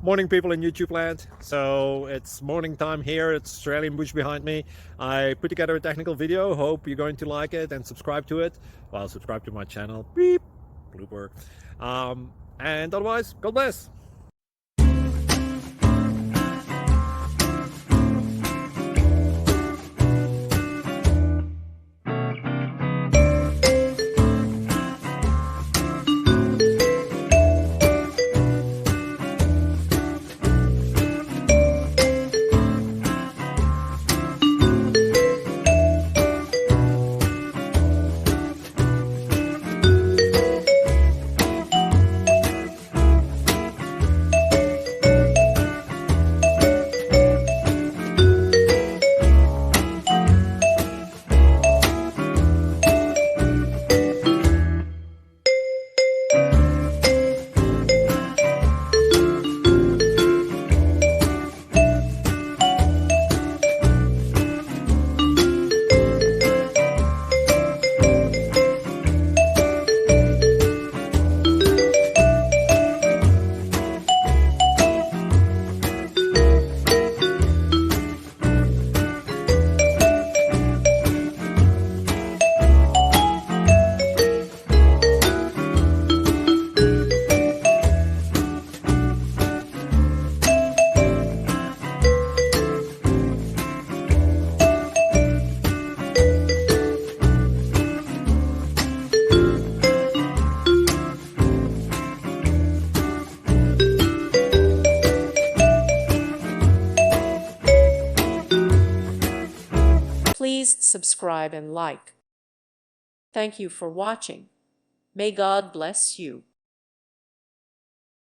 Morning, people in YouTube land. So it's morning time here. It's Australian bush behind me. I put together a technical video. Hope you're going to like it and subscribe to it. Well, subscribe to my channel. Beep. Blooper. And otherwise, God bless. Please subscribe and like. Thank you for watching. May God bless you.